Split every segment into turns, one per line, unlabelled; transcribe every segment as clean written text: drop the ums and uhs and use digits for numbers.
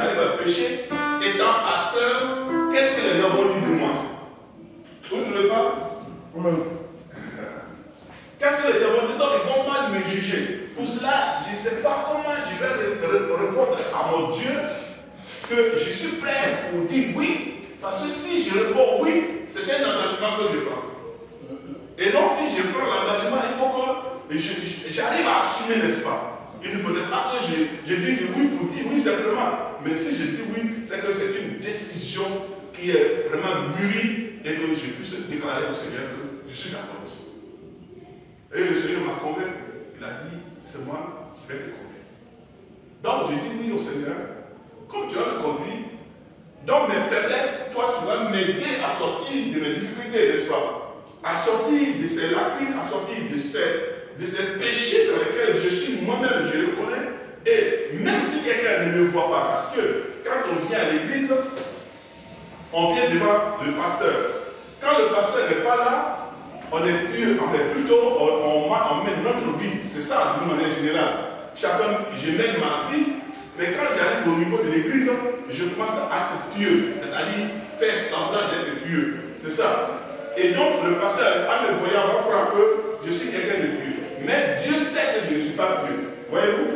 j'arrive à prêcher, étant pasteur, qu'est-ce que les gens vont dire de moi? Vous ne trouvez pas? Qu'est-ce que les gens vont dire? Donc ils vont mal me juger. Pour cela, je ne sais pas comment je vais répondre à mon Dieu que je suis prêt pour dire oui. Parce que si je réponds oui, c'est un engagement que je prends. Et donc si je prends l'engagement, il faut que j'arrive à assumer, n'est-ce pas? Il ne faudrait pas que je dise oui pour dire oui simplement. Mais si je dis oui, c'est que c'est une décision qui est vraiment mûrie et que je puisse déclarer au Seigneur que je suis d'accord. Et le Seigneur m'a convaincu. Il a dit, c'est moi qui vais te conduire. Donc j'ai dit oui au Seigneur. Comme tu vas me conduire, dans mes faiblesses, toi tu vas m'aider à sortir de mes difficultés, n'est-ce pas? À sortir de ces lacunes, à sortir de ces péchés dans lesquels je suis moi-même, je le connais. Et même si quelqu'un ne me voit pas, parce que quand on vient à l'église, on vient devant le pasteur. Quand le pasteur n'est pas là, on est pieux, plutôt on met notre vie. C'est ça d'une manière générale. Chacun, je mène ma vie, mais quand j'arrive au niveau de l'église, je commence à être pieux, c'est-à-dire faire semblant d'être pieux. C'est ça. Et donc le pasteur, en me voyant, va croire que je suis quelqu'un de pieux. Mais Dieu sait que je ne suis pas pieux. Voyez-vous?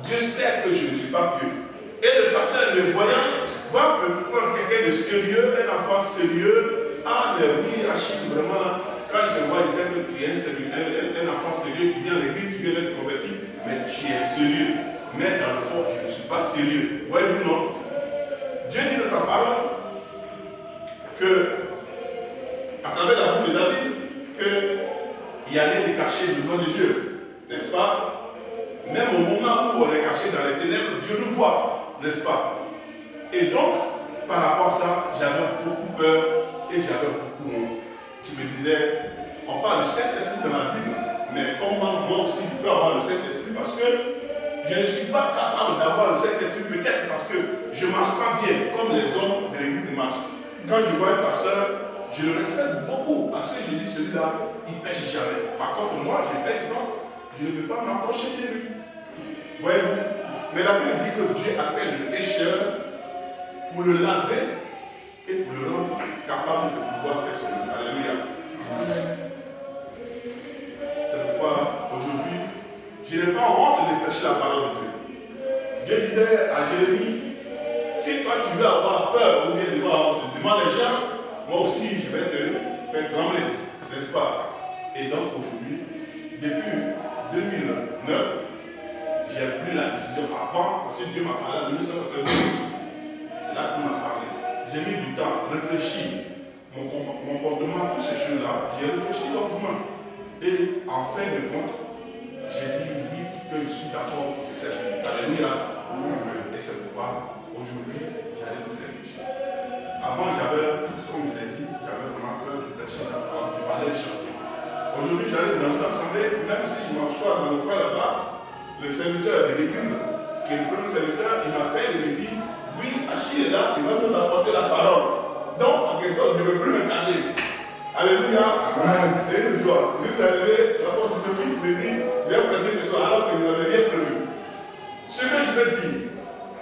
Dieu sait que je ne suis pas pieux. Et le pasteur, me voyant, va me prendre quelqu'un de sérieux, un enfant sérieux. Ah, mais oui, Achille, vraiment, quand je te vois, il sait que tu es un enfant sérieux qui vient à l'église, tu viens d'être converti, mais tu es sérieux. Mais dans le fond, je ne suis pas sérieux. Voyez-vous, non? Dieu dit dans sa parole que, à travers la bouche de David, qu'il y a rien de caché devant de Dieu. N'est-ce pas? Même au moment où on est caché dans les ténèbres, Dieu nous voit. N'est-ce pas? Et donc, par rapport à ça, j'avais beaucoup peur et j'avais beaucoup honte. Je me disais, on parle du Saint-Esprit dans la Bible, mais comment moi aussi je peux avoir le Saint-Esprit? Parce que je ne suis pas capable d'avoir le Saint-Esprit, peut-être parce que je ne marche pas bien comme les hommes de l'église marchent. Quand je vois un pasteur, je le respecte beaucoup parce que je dis celui-là, il ne pêche jamais. Par contre, moi, je pêche, donc je ne peux pas m'approcher de lui. Voyez-vous? Mais la Bible dit que Dieu appelle le pécheur pour le laver et pour le rendre capable de pouvoir faire son œuvre. Alléluia. C'est pourquoi aujourd'hui, je n'ai pas honte de prêcher la parole de Dieu. Dieu disait à Jérémie, si toi tu veux avoir peur ou bien devant les gens, moi aussi je vais te faire trembler, n'est-ce pas? Et donc aujourd'hui, depuis 2009, j'ai pris la décision avant, parce que Dieu m'a parlé en 1992. C'est là qu'il m'a parlé. J'ai mis du temps, réfléchi, mon comportement, toutes ces choses-là, j'ai réfléchi longuement. Et en fin de compte, j'ai dit oui, que je suis d'accord pour cette vie. Alléluia. Et c'est pourquoi aujourd'hui, j'allais me servir. Avant, j'avais, comme je l'ai dit, j'avais vraiment peur de prêcher la parole, de parler de chanter. Aujourd'hui, j'arrive dans une assemblée, même si je m'assois dans le coin là-bas, le serviteur de l'église, qui est le premier serviteur, il m'appelle et me dit, oui, Achille est là, il va nous apporter la parole. Donc, en question, je ne veux plus me cacher. Alléluia. C'est une joie. Vous arrivez, la porte de lui, il me dit, viens prêcher ce soir alors que vous n'avez rien prévu. Ce que je veux dire,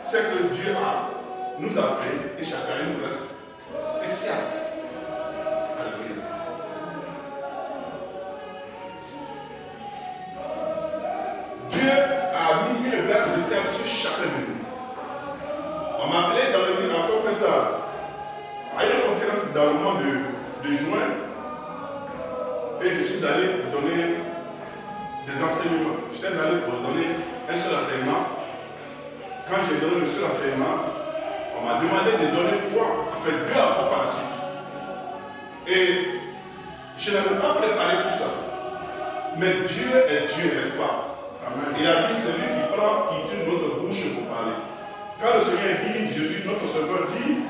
c'est que Dieu nous a appelés et chacun a une place spéciale. Alléluia. Dieu a mis une place spéciale sur chacun de nous. On m'a appelé dans le milieu comme ça à une conférence dans le mois de juin et je suis allé donner des enseignements. J'étais allé pour donner un seul enseignement. Quand j'ai donné le seul enseignement, on m'a demandé de donner trois, en fait deux après par la suite. Et je n'avais pas préparé tout ça. Mais Dieu est Dieu, n'est-ce pas? Amen. Il a dit, c'est lui qui prend, qui utilise notre bouche pour parler. Quand le Seigneur dit, Jésus, notre Sauveur, dit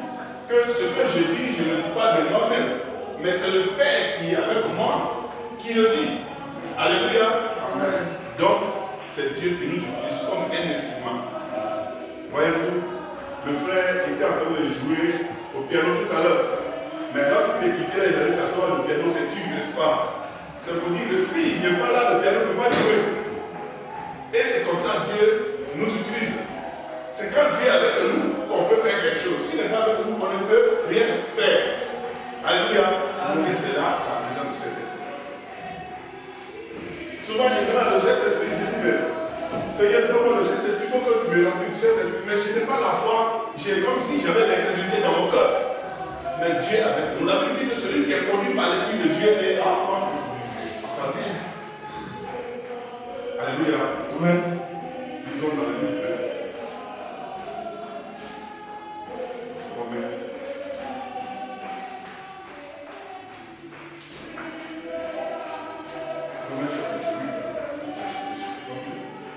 que ce que je dis, je ne le dis pas de moi-même, mais c'est le Père qui est avec moi qui le dit. Alléluia. Amen. Donc, c'est Dieu qui nous utilise comme un instrument. Voyez-vous, le frère était en train de jouer au piano tout à l'heure. Mais lorsqu'il est quitté là, il allait s'asseoir, le piano c'est tu, n'est-ce pas? C'est pour dire que s'il n'est pas là, le piano ne peut pas jouer. Et c'est comme ça que Dieu nous utilise. C'est quand Dieu est avec nous qu'on peut faire quelque chose. S'il n'est pas avec nous, on ne peut rien faire. Alléluia. Et c'est là la présence du Saint-Esprit. Souvent, je demande au Saint-Esprit, je dis, mais Seigneur, donne-moi le Saint-Esprit, il faut que tu me remplisses du Saint-Esprit. Mais je n'ai pas la foi, j'ai comme si j'avais l'incrédulité dans mon cœur. Mais Dieu est avec nous. La Bible dit que celui qui est conduit par l'Esprit de Dieu est enfant. Alléluia. Amen. Lisons dans le livre. Amen. Romains chapitre 8.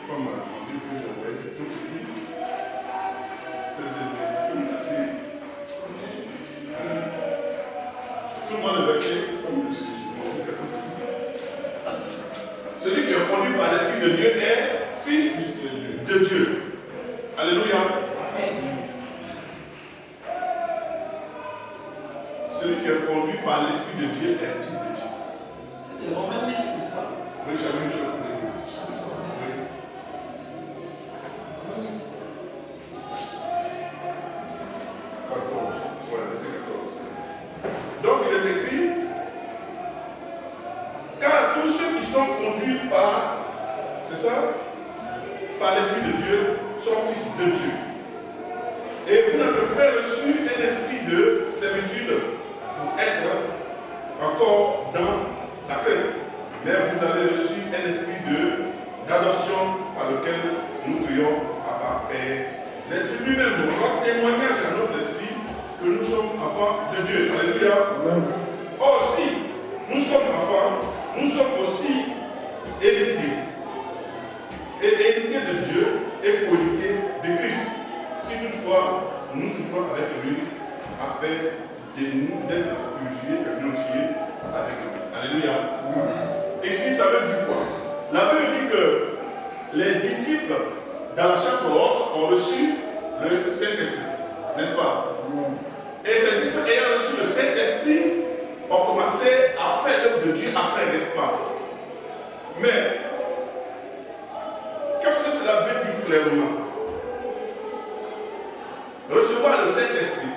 Comme mon Bible que j'ai envoyé, c'est tout petit. C'est assez. Tout le monde le verset, comme le sujet. Celui qui est conduit par l'Esprit de Dieu est fils de Dieu. Alléluia. Celui qui est conduit par l'Esprit de Dieu est fils de Dieu.
C'est Romains 8, n'est-ce pas?
Oui, chapitre 8.
Romains 8.
14. Voilà, verset 14. Donc il est écrit, car tous ceux qui sont conduits par, c'est ça, par l'Esprit de Dieu, sont fils de Dieu. Et vous n'avez pas reçu un esprit de servitude pour être encore dans la crainte, mais vous avez reçu un esprit d'adoption par lequel nous crions Abba Père. L'Esprit lui-même nous rend témoignage à notre esprit que nous sommes enfants de Dieu. Alléluia. Aussi, nous sommes enfants, nous sommes aussi héritiers. Et héritiers de Dieu et co-héritiers de Christ. Si toutefois nous souffrons avec lui, afin de nous d'être purifiés et glorifiés avec lui. Alléluia. Ici, ça veut dire quoi? La Bible dit que les disciples dans la chambre haute ont reçu le Saint-Esprit, n'est-ce pas? Et ces disciples ayant reçu le Saint-Esprit ont commencé à faire l'œuvre de Dieu après, n'est-ce pas? Mais qu'est-ce que cela veut dire clairement? Recevoir le Saint-Esprit.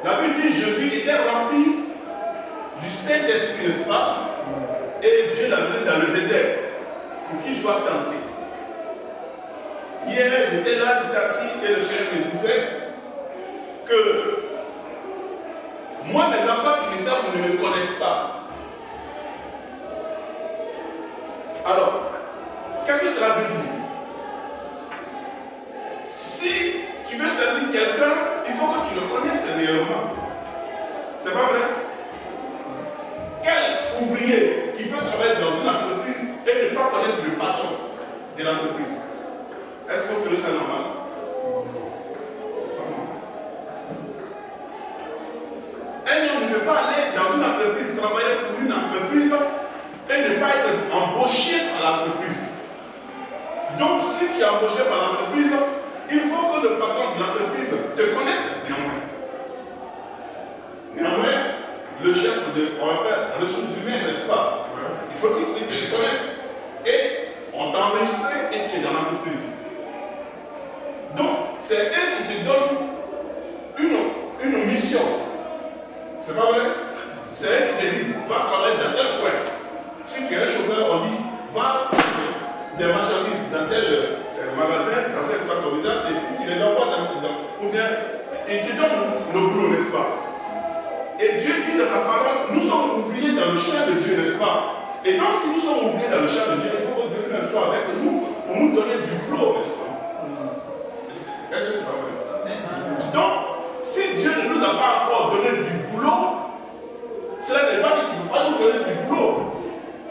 La Bible dit que Jésus était rempli du Saint-Esprit, n'est-ce pas? Et Dieu l'a mené dans le désert pour qu'il soit tenté. Hier, j'étais là, j'étais assis et le Seigneur me disait que moi, mes enfants qui me servent ne me connaissent pas. Alors, qu'est-ce que cela veut dire? Si tu veux servir quelqu'un, il faut que tu le connaisses réellement. C'est pas vrai? Quel ouvrier qui peut travailler dans une entreprise et ne pas connaître le patron de l'entreprise? Est-ce que vous trouvez ça normal? C'est pas normal. Un homme ne peut pas aller dans une entreprise, travailler pour une entreprise et ne pas être embauché par l'entreprise. Donc, si tu es embauché par l'entreprise, il faut que le patron de l'entreprise te connaisse néanmoins. Néanmoins, le chef de ressources humaines, n'est-ce pas? Il faut qu'il te connaisse. Et on t'a enregistré et tu es dans l'entreprise. Donc, c'est eux qui te donnent une mission. C'est pas vrai? C'est eux qui te disent, va travailler dans tel coin. Si tu es un chauffeur, on dit, va des marchandises dans tel magasin, dans cette factorisation, et puis tu les envoies dans. Ou bien, et tu donnes le boulot, n'est-ce pas? Et Dieu dit dans sa parole, nous sommes ouvriers dans le champ de Dieu, n'est-ce pas? Et donc, si nous sommes ouvriers dans le champ de Dieu, il faut que Dieu même soit avec nous pour nous donner du boulot, n'est-ce pas? Est-ce que c'est pas vrai? Donc, si Dieu ne nous a pas encore donné du boulot, cela n'est pas dit qu'il ne peut pas nous donner du boulot.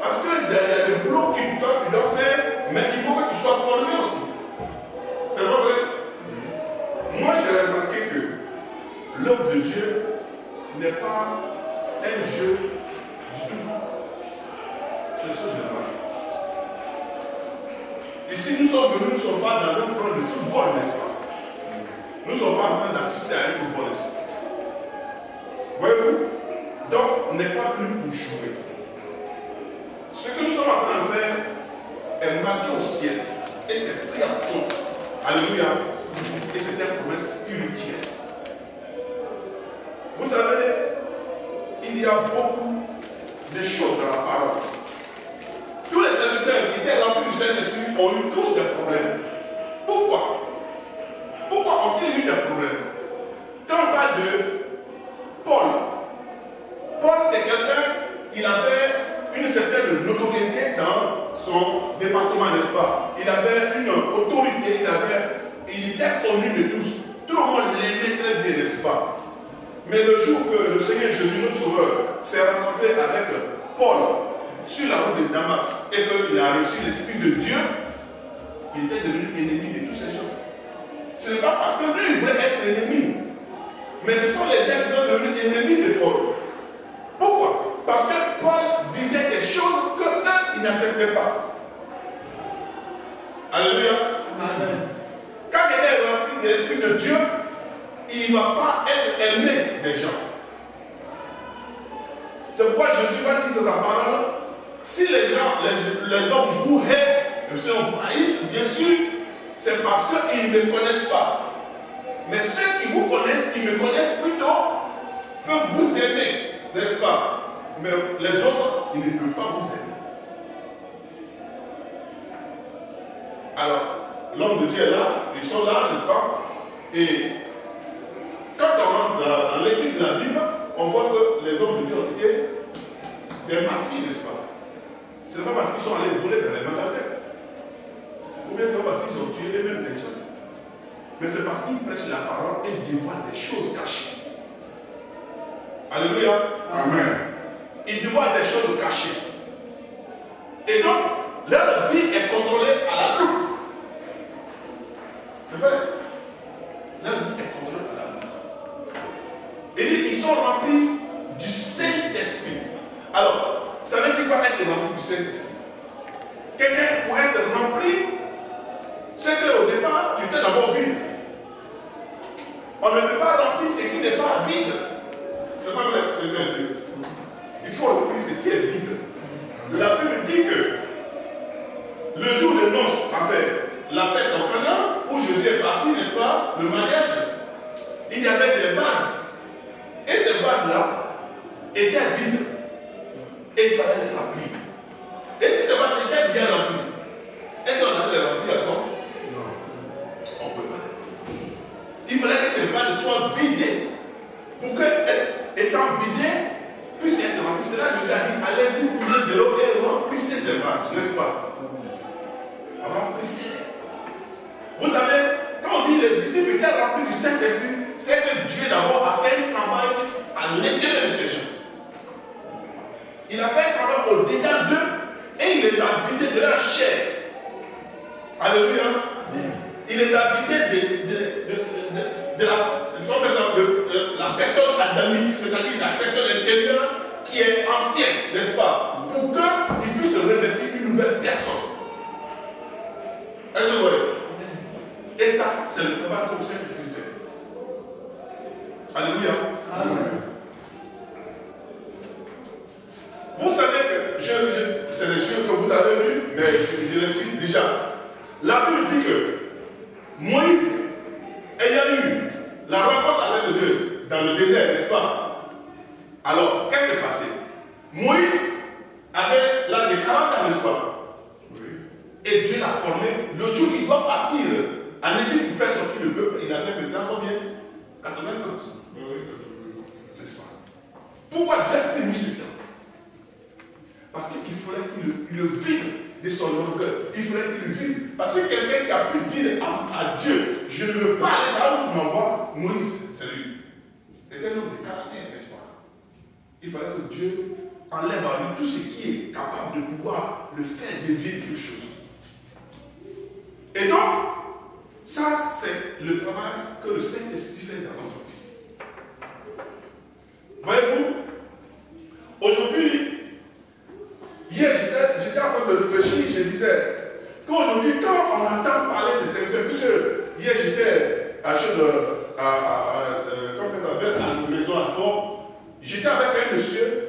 Parce qu'il y a des boulots que toi tu dois faire, mais il faut que tu sois formé aussi. C'est pas vrai? Moi, j'ai remarqué que l'œuvre de Dieu n'est pas un jeu du tout. C'est ce que j'ai remarqué. Ici, nous sommes venus, nous ne sommes pas dans un plan de football, n'est-ce pas? Nous ne sommes pas en train d'assister à un football ici. Voyez-vous? Donc, on n'est pas venu pour jouer. Ce que nous sommes en train de faire est marqué au ciel. Et c'est pris en compte. Alléluia. et c'est une promesse spirituelle. Vous savez, il y a beaucoup de choses dans la parole. Tous les serviteurs qui étaient remplis du Saint-Esprit ont eu tous des problèmes. Pourquoi? Pourquoi ont-ils eu des problèmes? Quand on parle de Paul, Paul c'est quelqu'un, il avait une certaine notoriété dans son département, n'est-ce pas? Il avait une autorité, il était connu de tous. Tout le monde l'aimait très bien, n'est-ce pas? Mais le jour que le Seigneur Jésus, notre Sauveur, s'est rencontré avec Paul sur la route de Damas et qu'il a reçu l'Esprit de Dieu, il était devenu ennemi de tous ces gens. Ce n'est pas parce que lui, il voulait être ennemi, mais ce sont les gens qui sont devenus ennemis de Paul. Pourquoi? Parce que Paul disait des choses que eux, ils n'acceptaient pas. Alléluia. Amen. Quand quelqu'un est rempli de l'Esprit de Dieu, il ne va pas être aimé des gens. C'est pourquoi Jésus va dire dans sa parole, si les gens, les hommes vous haïssent, vous haïssent, bien sûr, c'est parce qu'ils ne me connaissent pas. Mais ceux qui vous connaissent, qui me connaissent plutôt, peuvent vous aimer, n'est-ce pas? Mais les autres, ils ne peuvent pas vous aimer. Alors, l'homme de Dieu est là, ils sont là, n'est-ce pas? Et quand on rentre dans l'étude de la Bible, on voit que les hommes de Dieu ont été des martyrs, n'est-ce pas? Ce n'est pas parce qu'ils sont allés voler dans les magasins. Ou bien c'est pas parce qu'ils ont tué eux-mêmes des gens. Mais c'est parce qu'ils prêchent la parole et dévoilent des choses cachées. Alléluia. Amen. Ils dévoilent des choses cachées. Et donc, leur vie est contrôlée à la loupe. C'est vrai. Leur vie est contrôlée à la loupe. Et dit qu'ils sont remplis du Saint-Esprit. Alors, ça veut dire quoi être rempli du Saint-Esprit? Quelqu'un pour être rempli, c'est qu'au départ, tu étais d'abord vide. On ne peut pas remplir ce qui n'est pas vide. C'est pas vrai, c'est vrai. Il faut remplir ce qui est vide. La Bible dit que le jour de noces, en fait, la fête en Canaan, où Jésus est parti, n'est-ce pas, le mariage, il y avait des vases. Et ces vases-là étaient vides. Et il fallait les remplir. Et si ces vases étaient bien remplis, est-ce qu'on allait les remplir à quoi? Non. On ne peut pas les remplir. Il fallait que ces vases soient vidés. Pour que, étant vidés, puissent être remplis. C'est là que Jésus a dit, allez-y, puisez de l'eau et remplissez ces vases, n'est-ce pas? Remplissez-les. Vous savez, quand on dit les disciples étaient remplis du Saint-Esprit, c'est que Dieu d'abord a fait un travail à l'intérieur de ces gens. Il a fait un travail au-dedans d'eux et il les a vidés de leur chair. Alléluia. Il les a vidés de la personne adamique, c'est-à-dire la personne intérieure qui est ancienne, n'est-ce pas? Pour qu'ils puissent revêtir une nouvelle personne. Est-ce que vous voyez? Et ça, c'est le travail que le Saint-Esprit fait. Alléluia. Amen. Vous savez que, c'est des choses que vous avez lues, mais je les cite déjà. La Bible dit que Moïse, ayant eu la rencontre avec Dieu dans le désert, n'est-ce pas? Alors, qu'est-ce qui s'est passé? Moïse avait l'âge de 40 ans, n'est-ce pas? Oui. Et Dieu l'a formé. Le jour qu'il doit partir en Égypte pour faire sortir le peuple, il avait maintenant combien? 80 ans. Oui, 80 ans. N'est-ce pas? Pourquoi Dieu a mis ce temps? Parce qu'il fallait qu'il le vide de son orgueil. Il fallait qu'il le vide. Parce que quelqu'un qui a pu dire à Dieu, je ne veux pas aller là où tu m'envoies, Moïse, c'est lui. C'était un homme de caractère, n'est-ce pas? Il fallait que Dieu enlève à lui tout ce qui est capable de pouvoir le faire devenir quelque chose. Et donc, ça, c'est le travail que le Saint-Esprit fait dans notre vie. Voyez-vous, aujourd'hui, hier, j'étais en train de réfléchir, je disais qu'aujourd'hui, quand on entend parler de serviteurs, puisque hier j'étais à la maison à Fort, j'étais avec un monsieur